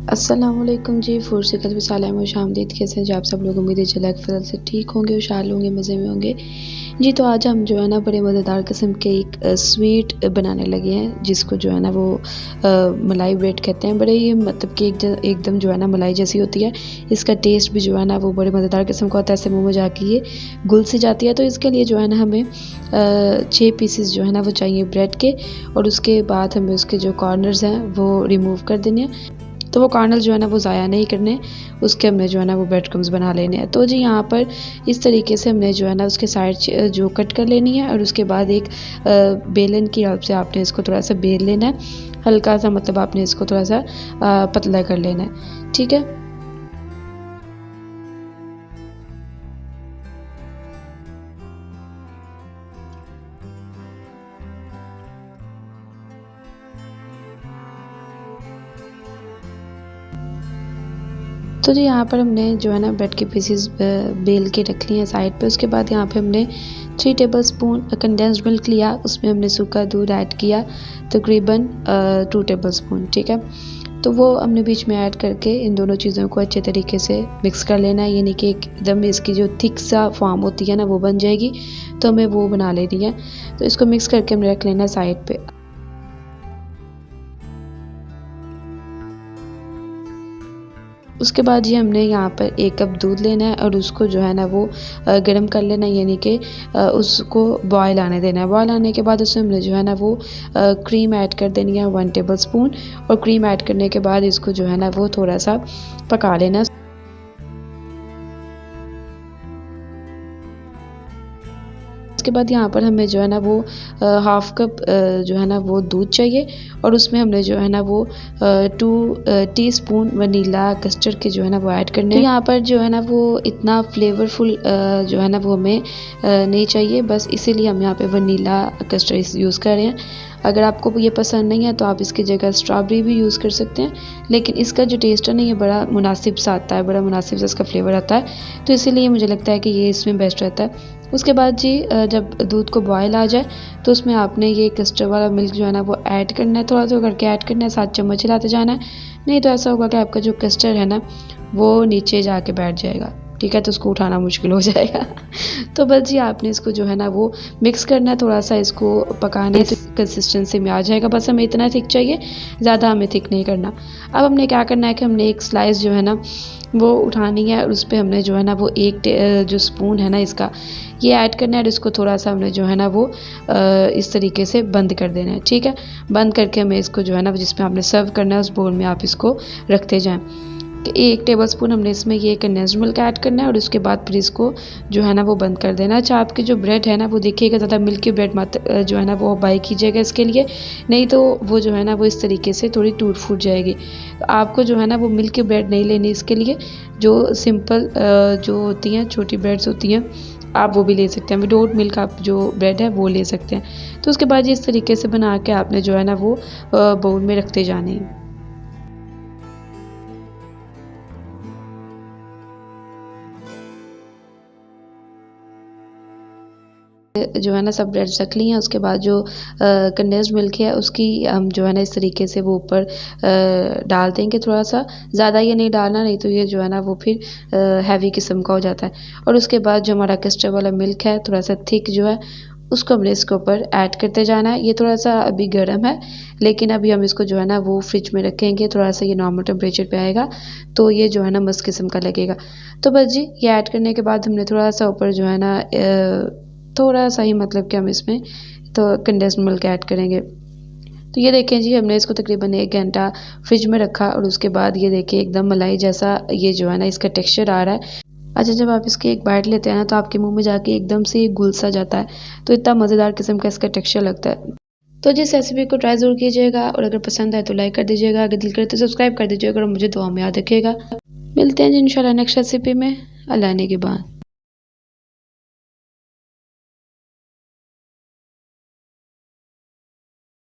अस्सलामुअलैकुम जी, फूड से कल सालाम और शामदीद। कैसे हैं जी आप सब लोग? उम्मीद है चला फ़ज़ल से ठीक होंगे, खुशहाल होंगे, मज़े में होंगे। जी, तो आज हम जो है ना बड़े मज़ेदार किस्म के एक स्वीट बनाने लगे हैं, जिसको जो है ना वो मलाई ब्रेड कहते हैं। बड़े ही मतलब कि एकदम जो है ना मलाई जैसी होती है। इसका टेस्ट भी जो है ना वो बड़े मज़ेदार किस्म का होता है, ऐसे मुँह में जाके ये घुल सी जाती है। तो इसके लिए जो है ना हमें 6 पीसेस जो है ना वो चाहिए ब्रेड के, और उसके बाद हमें उसके जो कॉर्नर्स हैं वो रिमूव कर देने हैं। तो वो कर्नल जो है ना वो ज़ाया नहीं करने, उसके हमने जो है ना वो ब्रेड क्रम्स बना लेने हैं। तो जी यहाँ पर इस तरीके से हमने जो है ना उसके साइड जो कट कर लेनी है, और उसके बाद एक बेलन की हेल्प से आपने इसको थोड़ा सा बेल लेना है, हल्का सा, मतलब आपने इसको थोड़ा सा पतला कर लेना है, ठीक है। तो जी यहाँ पर हमने जो है ना ब्रेड के पीसेस बेल के रख लिए हैं साइड पे। उसके बाद यहाँ पे हमने 3 टेबलस्पून कंडेंस्ड मिल्क लिया, उसमें हमने सूखा दूध ऐड किया तकरीबन 2 टेबलस्पून, ठीक है। तो वो हमने बीच में ऐड करके इन दोनों चीज़ों को अच्छे तरीके से मिक्स कर लेना है, यानी कि एकदम इसकी जो थिक सा फॉर्म होती है ना वो बन जाएगी, तो हमें वो बना लेनी है। तो इसको मिक्स करके हमने रख लेना है साइड पे। उसके बाद ये हमने यहाँ पर 1 कप दूध लेना है, और उसको जो है ना वो गर्म कर लेना है, यानी कि उसको बॉयल आने देना है। बॉयल आने के बाद उसमें हमने जो है ना वो क्रीम ऐड कर देनी है 1 टेबलस्पून, और क्रीम ऐड करने के बाद इसको जो है ना वो थोड़ा सा पका लेना। उसके बाद यहाँ पर हमें जो है ना वो हाफ़ कप जो है ना वो दूध चाहिए, और उसमें हमने जो है ना वो 2 टीस्पून वनीला कस्टर्ड के जो है ना वो ऐड करने हैं। तो यहाँ पर जो है ना वो इतना फ्लेवरफुल जो है ना वो हमें नहीं चाहिए, बस इसीलिए हम यहाँ पे वनीला कस्टर्ड यूज़ कर रहे हैं। अगर आपको ये पसंद नहीं है तो आप इसकी जगह स्ट्रॉबेरी भी यूज़ कर सकते हैं, लेकिन इसका जो टेस्ट है ना ये बड़ा मुनासिब सा आता है, बड़ा मुनासिब सा इसका फ्लेवर आता है, तो इसीलिए मुझे लगता है कि ये इसमें बेस्ट रहता है। उसके बाद जी जब दूध को बॉयल आ जाए तो उसमें आपने ये कस्टर्ड वाला मिल्क जो है ना वो ऐड करना है, थोड़ा-थोड़ा करके ऐड करना है, 7 चम्मच हिलाते जाना है। नहीं तो ऐसा होगा कि आपका जो कस्टर्ड है ना वो नीचे जाके बैठ जाएगा, ठीक है, तो उसको उठाना मुश्किल हो जाएगा। तो बस जी आपने इसको जो है ना वो मिक्स करना है, थोड़ा-सा इसको पकाना है, तो कंसिस्टेंसी में आ जाएगा। बस हमें इतना थिक चाहिए, ज़्यादा हमें थिक नहीं करना। अब हमने क्या करना है कि हमने एक स्लाइस जो है ना वो उठानी है, और उस पे हमने जो है ना वो जो स्पून है ना इसका ये ऐड करना है, और इसको थोड़ा-सा हमने जो है ना वो इस तरीके से बंद कर देना है, ठीक है। बंद करके हमें इसको जो है ना जिसमें आपने सर्व करना है उस बोल में आप इसको रखते जाएँ। 1 टेबलस्पून हमने इसमें ये कंडेंस्ड मिल्क ऐड करना है, और उसके बाद फिर इसको जो है ना वो बंद कर देना है। अच्छा, आपकी जो ब्रेड है ना वो देखिएगा ज़्यादा मिल्की ब्रेड मत जो है ना वो बाय कीजिएगा इसके लिए, नहीं तो वो जो है ना वो इस तरीके से थोड़ी टूट-फूट जाएगी। तो आपको जो है ना वो मिल्की ब्रेड नहीं लेनी इसके लिए, जो सिंपल जो होती हैं छोटी ब्रेड्स होती हैं आप वो भी ले सकते हैं। विदाउट मिल्क आप जो ब्रेड है वो ले सकते हैं। तो उसके बाद इस तरीके से बना के आपने जो है ना वो बाउल में रखते जाने हैं। जो है ना सब ब्रेड्स रख ली हैं। उसके बाद जो कंडेंस्ड मिल्क है उसकी हम जो है ना इस तरीके से वो ऊपर डाल देंगे थोड़ा-सा, ज़्यादा ये नहीं डालना, नहीं तो ये जो है ना वो फिर हैवी किस्म का हो जाता है। और उसके बाद जो हमारा कस्टर्ड वाला मिल्क है थोड़ा-सा थिक जो है, उसको हमने इसके ऊपर ऐड करते जाना है। ये थोड़ा-सा अभी गर्म है, लेकिन अभी हम इसको जो है ना वो फ्रिज में रखेंगे, थोड़ा-सा ये नॉर्मल टेम्परेचर पे आएगा, तो ये जो है ना मस्त किस्म का लगेगा। तो बस जी ये ऐड करने के बाद हमने थोड़ा-सा ऊपर जो है ना थोड़ा-सा ही, मतलब कि हम इसमें तो कंडेंस्ड मिल्क ऐड करेंगे। तो ये देखें जी हमने इसको तकरीबन 1 घंटा फ्रिज में रखा, और उसके बाद ये देखिए एकदम मलाई जैसा ये जो है ना इसका टेक्सचर आ रहा है। अच्छा, जब आप इसकी एक बाइट लेते हैं ना तो आपके मुँह में जाके एकदम से ये घुल सा जाता है, तो इतना मज़ेदार किस्म का इसका टेक्सचर लगता है। तो जिस रेसिपी को ट्राई ज़रूर कीजिएगा, और अगर पसंद आए तो लाइक कर दीजिएगा, अगर दिल करे तो सब्सक्राइब कर दीजिएगा, और मुझे दुआ में याद रखिएगा। मिलते हैं जी इंशाल्लाह नेक्स्ट रेसिपी में। अल्लाह ने के बाद।